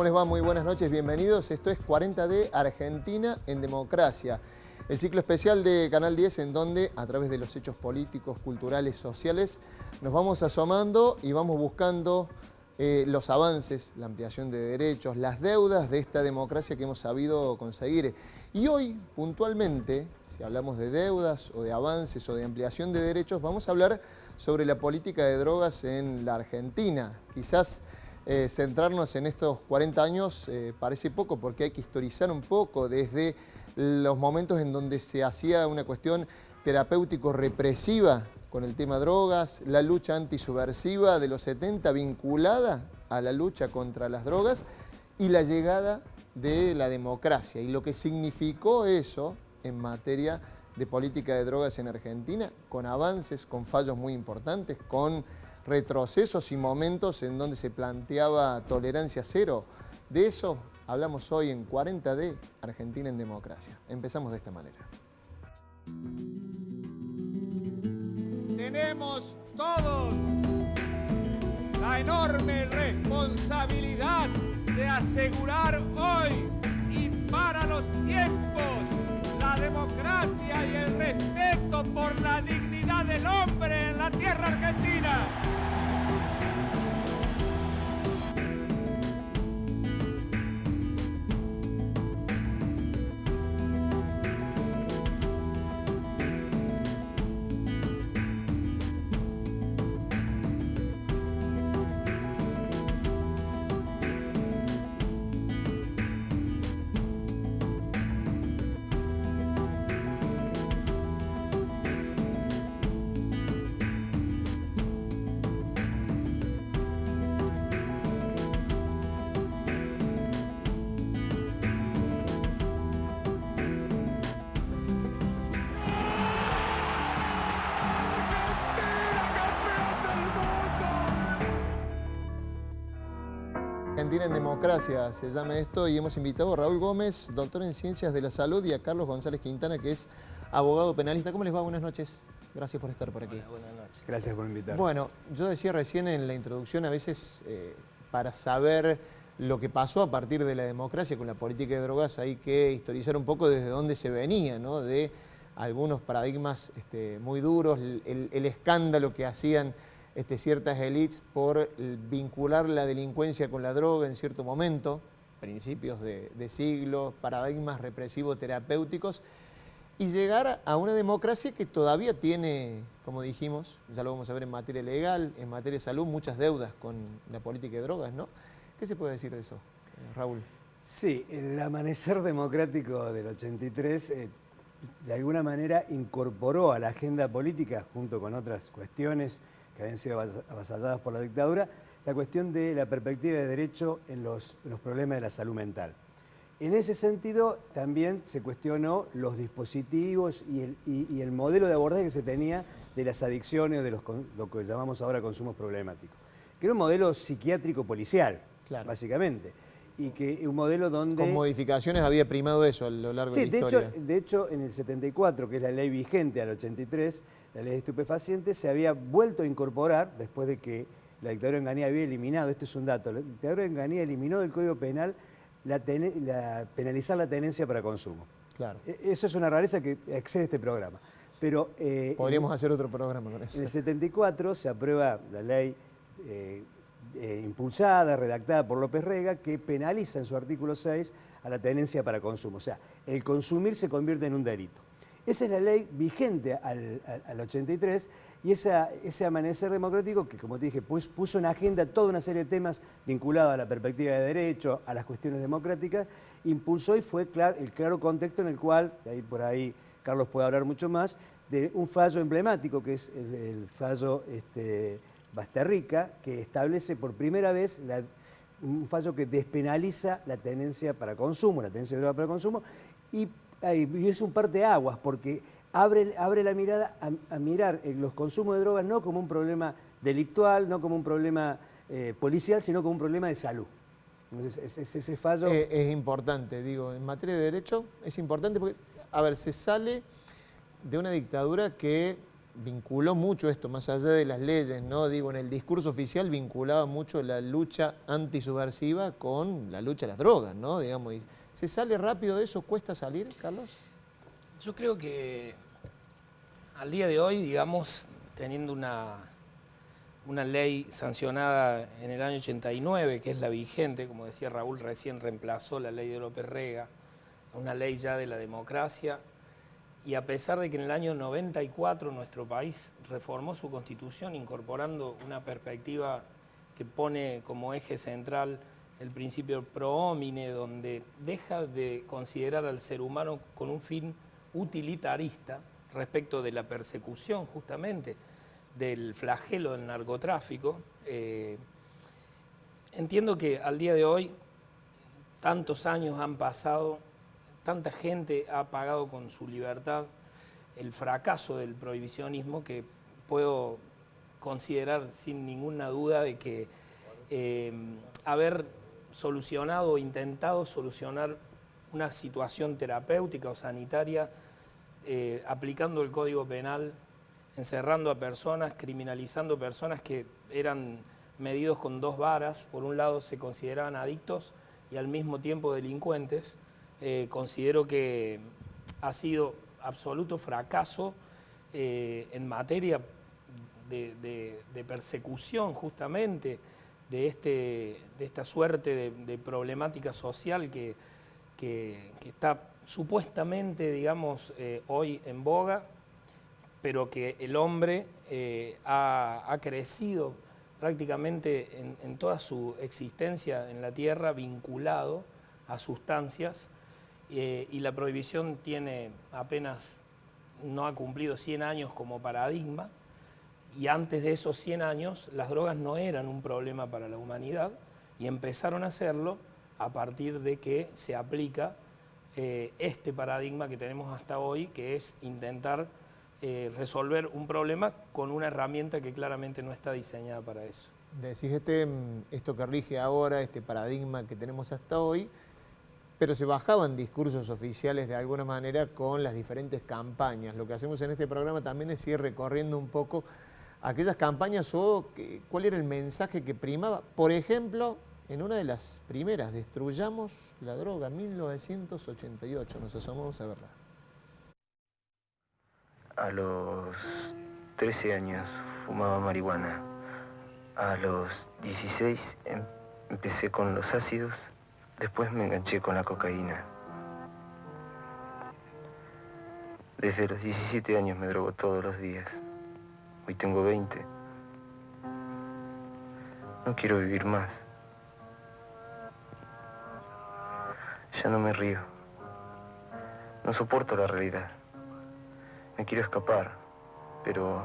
¿Cómo les va? Muy buenas noches, bienvenidos. Esto es 40D Argentina en Democracia. El ciclo especial de Canal 10 en donde, a través de los hechos políticos, culturales, sociales, nos vamos asomando y vamos buscando los avances, la ampliación de derechos, las deudas de esta democracia que hemos sabido conseguir. Y hoy, puntualmente, si hablamos de deudas o de avances o de ampliación de derechos, vamos a hablar sobre la política de drogas en la Argentina. Quizás centrarnos en estos 40 años parece poco porque hay que historizar un poco desde los momentos en donde se hacía una cuestión terapéutico-represiva con el tema drogas, la lucha antisubversiva de los 70 vinculada a la lucha contra las drogas y la llegada de la democracia y lo que significó eso en materia de política de drogas en Argentina, con avances, con fallos muy importantes, con retrocesos y momentos en donde se planteaba tolerancia cero. De eso hablamos hoy en 40D Argentina en Democracia. Empezamos de esta manera. Tenemos todos la enorme responsabilidad de asegurar hoy y para los tiempos la democracia y el respeto por la dignidad del hombre en la tierra argentina. Argentina en Democracia se llama esto y hemos invitado a Raúl Gómez, doctor en Ciencias de la Salud, y a Carlos González Quintana, que es abogado penalista. ¿Cómo les va? Buenas noches. Gracias por estar por aquí. Buenas noches. Gracias por invitarme. Bueno, yo decía recién en la introducción, a veces para saber lo que pasó a partir de la democracia con la política de drogas hay que historizar un poco desde dónde se venía, ¿no? De algunos paradigmas muy duros, el escándalo que hacían ciertas élites por vincular la delincuencia con la droga en cierto momento, principios de siglo, paradigmas represivos terapéuticos, y llegar a una democracia que todavía tiene, como dijimos, ya lo vamos a ver en materia legal, en materia de salud, muchas deudas con la política de drogas, ¿no? ¿Qué se puede decir de eso, Raúl? Sí, el amanecer democrático del 83 de alguna manera incorporó a la agenda política, junto con otras cuestiones que habían sido avasalladas por la dictadura, la cuestión de la perspectiva de derecho en los problemas de la salud mental. En ese sentido, también se cuestionó los dispositivos y el modelo de abordaje que se tenía de las adicciones, de lo que llamamos ahora consumos problemáticos, que era un modelo psiquiátrico policial, claro, básicamente, y que un modelo donde... Con modificaciones había primado eso a lo largo de la historia. De hecho, en el 74, que es la ley vigente al 83, la ley de estupefacientes, se había vuelto a incorporar, después de que la dictadura de Enganí había eliminado, este es un dato, la dictadura de Enganí eliminó del Código Penal penalizar la tenencia para consumo. Claro. Eso es una rareza que excede este programa. Pero, podríamos hacer otro programa con eso. En el 74 se aprueba la ley impulsada, redactada por López Rega, que penaliza en su artículo 6 a la tenencia para consumo. O sea, el consumir se convierte en un delito. Esa es la ley vigente al 83 y ese amanecer democrático que, como te dije, puso en agenda toda una serie de temas vinculados a la perspectiva de derecho, a las cuestiones democráticas, impulsó y fue el claro contexto en el cual, de ahí por ahí Carlos puede hablar mucho más, de un fallo emblemático que es el fallo Basterrica, que establece por primera vez un fallo que despenaliza la tenencia para consumo, la tenencia de droga para consumo, y es un parteaguas porque abre la mirada a mirar los consumos de drogas no como un problema delictual, no como un problema policial, sino como un problema de salud. Entonces, ese fallo... Es importante, digo, en materia de derecho es importante porque, a ver, se sale de una dictadura que vinculó mucho esto, más allá de las leyes, ¿no? Digo, en el discurso oficial vinculaba mucho la lucha antisubversiva con la lucha a las drogas, ¿no? Digamos, y ¿se sale rápido de eso? ¿Cuesta salir, Carlos? Yo creo que al día de hoy, digamos, teniendo una ley sancionada en el año 89, que es la vigente, como decía Raúl, recién reemplazó la ley de López Rega, una ley ya de la democracia, y a pesar de que en el año 94 nuestro país reformó su constitución incorporando una perspectiva que pone como eje central el principio pro homine, donde deja de considerar al ser humano con un fin utilitarista respecto de la persecución justamente del flagelo del narcotráfico. Entiendo que al día de hoy tantos años han pasado, tanta gente ha pagado con su libertad el fracaso del prohibicionismo, que puedo considerar sin ninguna duda de que haber solucionado o intentado solucionar una situación terapéutica o sanitaria aplicando el Código Penal, encerrando a personas, criminalizando personas que eran medidos con dos varas. Por un lado se consideraban adictos y al mismo tiempo delincuentes. Considero que ha sido absoluto fracaso en materia de persecución justamente de esta suerte de problemática social que está supuestamente, digamos, hoy en boga, pero que el hombre ha crecido prácticamente en toda su existencia en la tierra vinculado a sustancias, y la prohibición tiene apenas, no ha cumplido 100 años como paradigma, y antes de esos 100 años las drogas no eran un problema para la humanidad y empezaron a serlo a partir de que se aplica este paradigma que tenemos hasta hoy, que es intentar resolver un problema con una herramienta que claramente no está diseñada para eso. Decís esto que rige ahora, este paradigma que tenemos hasta hoy, pero se bajaban discursos oficiales de alguna manera con las diferentes campañas. Lo que hacemos en este programa también es ir recorriendo un poco aquellas campañas o cuál era el mensaje que primaba. Por ejemplo, en una de las primeras, Destruyamos la droga, 1988, nos asomamos a verla. A los 13 años fumaba marihuana. A los 16 empecé con los ácidos, después me enganché con la cocaína. Desde los 17 años me drogo todos los días. Hoy tengo 20. No quiero vivir más. Ya no me río. No soporto la realidad. Me quiero escapar, pero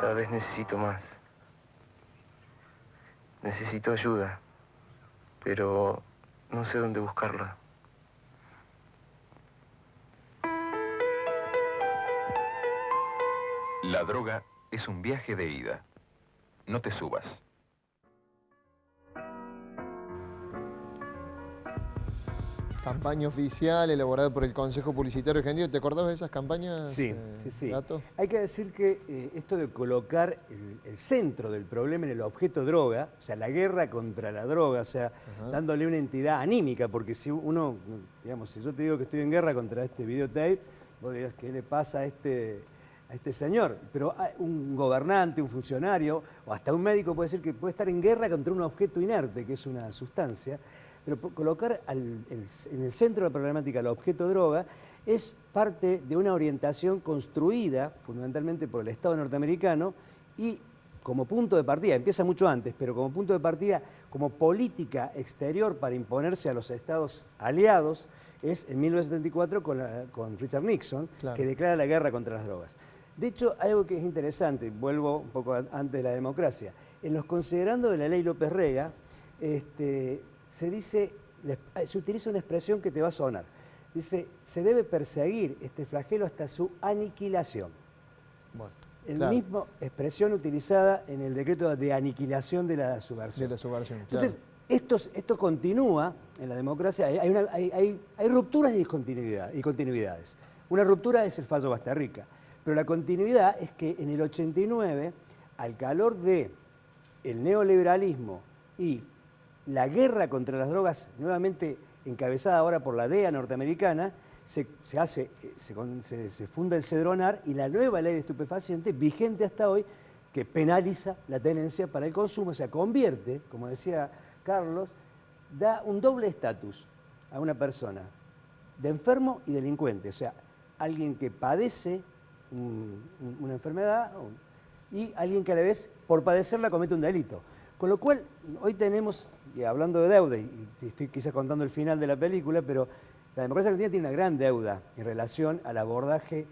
cada vez necesito más. Necesito ayuda, pero no sé dónde buscarla. La droga es un viaje de ida. No te subas. Campaña oficial elaborada por el Consejo Publicitario Argentino. ¿Te acordás de esas campañas? Sí, sí. Gato? Hay que decir que esto de colocar el centro del problema en el objeto droga, o sea, la guerra contra la droga, o sea, dándole una entidad anímica, porque si uno, digamos, si yo te digo que estoy en guerra contra este videotape, vos dirás, ¿qué le pasa a este señor? Pero un gobernante, un funcionario, o hasta un médico puede decir que puede estar en guerra contra un objeto inerte, que es una sustancia. Pero colocar en el centro de la problemática el objeto droga es parte de una orientación construida fundamentalmente por el Estado norteamericano y como punto de partida, empieza mucho antes, pero como punto de partida, como política exterior para imponerse a los Estados aliados, es en 1974 con Richard Nixon, claro, que declara la guerra contra las drogas. De hecho, algo que es interesante, vuelvo un poco antes de la democracia, en los considerandos de la ley López Rega, se utiliza una expresión que te va a sonar. Dice, se debe perseguir este flagelo hasta su aniquilación. Bueno, la misma expresión utilizada en el decreto de aniquilación de la subversión. Entonces, claro, esto continúa en la democracia. Hay rupturas y continuidades. Una ruptura es el fallo Bastarrica, Pero la continuidad es que en el 89, al calor del neoliberalismo y la guerra contra las drogas, nuevamente encabezada ahora por la DEA norteamericana, se funda el Cedronar y la nueva ley de estupefacientes, vigente hasta hoy, que penaliza la tenencia para el consumo, o sea, convierte, como decía Carlos, da un doble estatus a una persona de enfermo y delincuente, o sea, alguien que padece una enfermedad y alguien que a la vez, por padecerla, comete un delito. Con lo cual, hoy tenemos, y hablando de deuda, y estoy quizás contando el final de la película, pero la democracia argentina tiene una gran deuda en relación al abordaje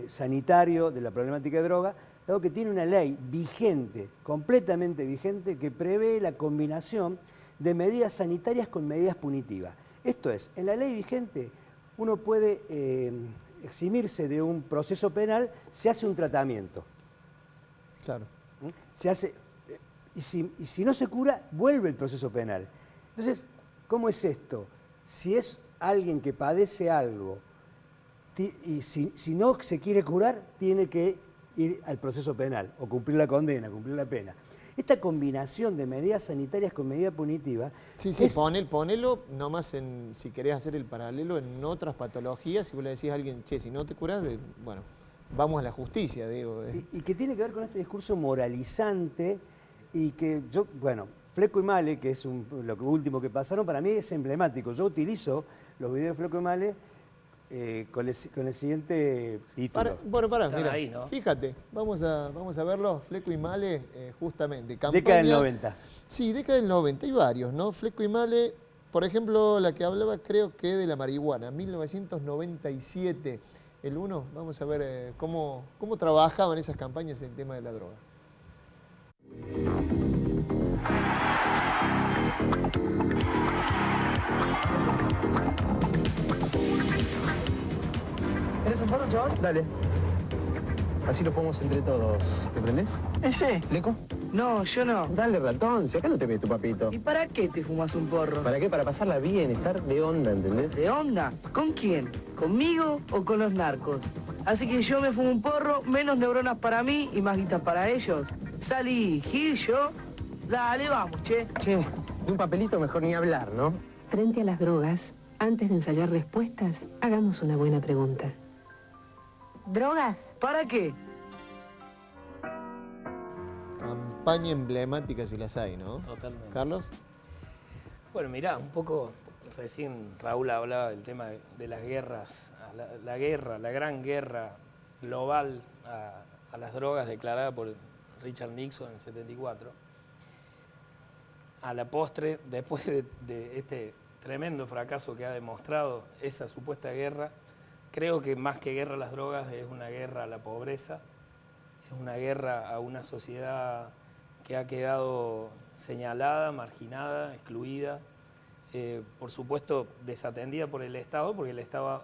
sanitario de la problemática de droga, dado que tiene una ley vigente, completamente vigente, que prevé la combinación de medidas sanitarias con medidas punitivas. Esto es, en la ley vigente uno puede eximirse de un proceso penal, se hace un tratamiento. Claro. Se hace, y si no se cura, vuelve el proceso penal. Entonces, ¿cómo es esto? Si es alguien que padece algo y si no se quiere curar, tiene que ir al proceso penal o cumplir la condena, cumplir la pena. Esta combinación de medidas sanitarias con medida punitiva... Sí, ponelo nomás en, si querés hacer el paralelo en otras patologías, si vos le decís a alguien, che, si no te curás, bueno, vamos a la justicia, digo. Y que tiene que ver con este discurso moralizante y que yo, bueno, Fleco y Male, que es lo último que pasaron, para mí es emblemático. Yo utilizo los videos de Fleco y Male con el siguiente título. Pará, mira, ahí, ¿no? Fíjate, vamos a verlo, Fleco y Male, justamente. Campaña, década del 90. Sí, década del 90, hay varios, ¿no? Fleco y Male, por ejemplo, la que hablaba creo que de la marihuana, 1997, el 1, vamos a ver cómo trabajaban esas campañas en el tema de la droga. ¿Eres un porro, chaval? Dale. Así lo ponemos entre todos. ¿Te prendés? ¿Ese? ¿Leco? No, yo no. Dale, ratón, si acá no te ve tu papito. ¿Y para qué te fumas un porro? ¿Para qué? Para pasarla bien, estar de onda, ¿entendés? ¿De onda? ¿Con quién? ¿Conmigo o con los narcos? Así que yo me fumo un porro, menos neuronas para mí y más guitas para ellos. Salí, Gil, yo. Dale, vamos, che. Che, de un papelito mejor ni hablar, ¿no? Frente a las drogas, antes de ensayar respuestas, hagamos una buena pregunta. ¿Drogas? ¿Para qué? Campaña emblemática si las hay, ¿no? Totalmente. ¿Carlos? Bueno, mirá, un poco, recién Raúl hablaba del tema de las guerras, la gran guerra global a las drogas declarada por Richard Nixon en el 74. A la postre, después de este tremendo fracaso que ha demostrado esa supuesta guerra, creo que más que guerra a las drogas es una guerra a la pobreza, es una guerra a una sociedad que ha quedado señalada, marginada, excluida, por supuesto desatendida por el Estado, porque el Estado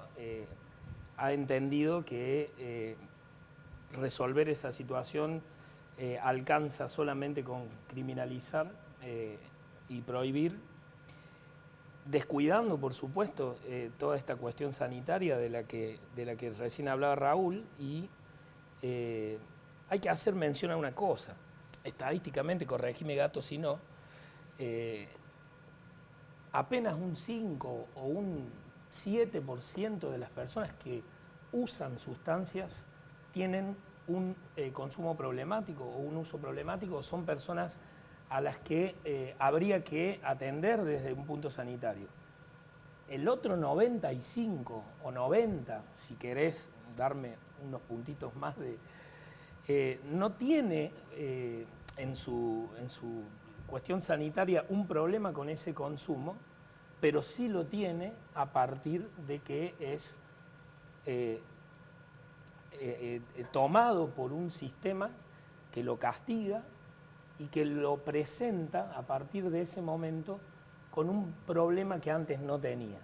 ha entendido que resolver esa situación alcanza solamente con criminalizar y prohibir, descuidando, por supuesto, toda esta cuestión sanitaria de la que recién hablaba Raúl, y hay que hacer mención a una cosa. Estadísticamente, corregime Gato si no, apenas un 5 o un 7% de las personas que usan sustancias tienen un consumo problemático o un uso problemático, son personas a las que habría que atender desde un punto sanitario. El otro 95 o 90, si querés darme unos puntitos más, no tiene en su cuestión sanitaria un problema con ese consumo, pero sí lo tiene a partir de que es tomado por un sistema que lo castiga y que lo presenta a partir de ese momento con un problema que antes no tenía,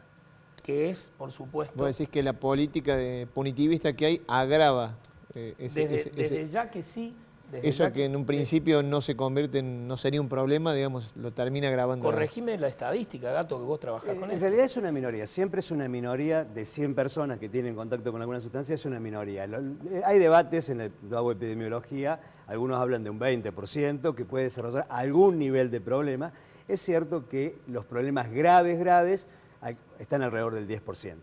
que es, por supuesto... Vos decís que la política punitivista que hay agrava desde ya que sí, Eso que en un principio no se convierte no sería un problema, digamos, lo termina agravando. Corregime la estadística, Gato, que vos trabajás con En esto. realidad es una minoría, siempre es una minoría de 100 personas que tienen contacto con alguna sustancia, es una minoría. Hay debates, yo hago epidemiología, algunos hablan de un 20% que puede desarrollar algún nivel de problema. Es cierto que los problemas graves están alrededor del 10%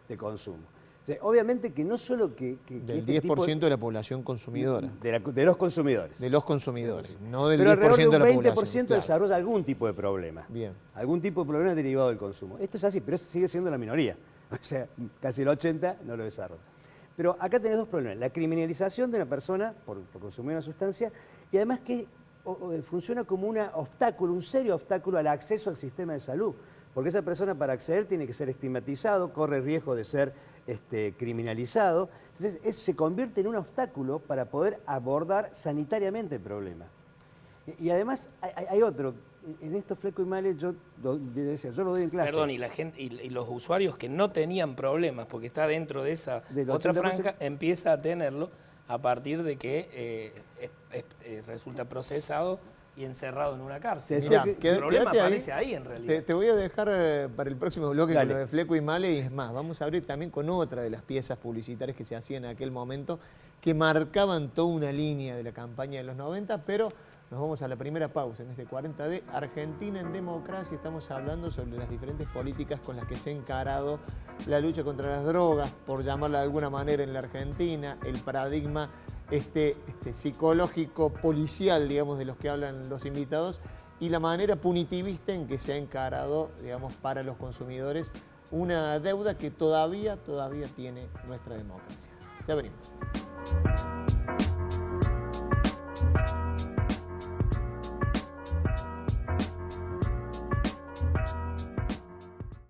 de consumo. O sea, obviamente que no solo que del este 10% de la población consumidora. De los consumidores. De los consumidores, no del Pero 10% alrededor de de la un población. 20% Claro. desarrolla algún tipo de problema. Bien. Algún tipo de problema derivado del consumo. Esto es así, pero sigue siendo la minoría. O sea, casi el 80% no lo desarrolla. Pero acá tenés dos problemas. La criminalización de una persona por consumir una sustancia y además que funciona como un obstáculo, un serio obstáculo al acceso al sistema de salud. Porque esa persona para acceder tiene que ser estigmatizado, corre riesgo de ser criminalizado. Entonces se convierte en un obstáculo para poder abordar sanitariamente el problema. Y además hay otro. En esto Fleco y Male yo lo doy en clase. Perdón, y la gente y los usuarios que no tenían problemas, porque está dentro de esa otra 80%. franja, empieza a tenerlo a partir de que resulta procesado y encerrado en una cárcel. Mirá, El problema aparece ahí en realidad. Te voy a dejar para el próximo bloque Dale. con lo de Fleco y Male, y es más, vamos a abrir también con otra de las piezas publicitarias que se hacían en aquel momento, que marcaban toda una línea de la campaña de los 90, pero nos vamos a la primera pausa en este 40 de Argentina en Democracia. Estamos hablando sobre las diferentes políticas con las que se ha encarado la lucha contra las drogas, por llamarla de alguna manera, en la Argentina, el paradigma psicológico policial, digamos, de los que hablan los invitados, y la manera punitivista en que se ha encarado, digamos, para los consumidores, una deuda que todavía tiene nuestra democracia. Ya venimos.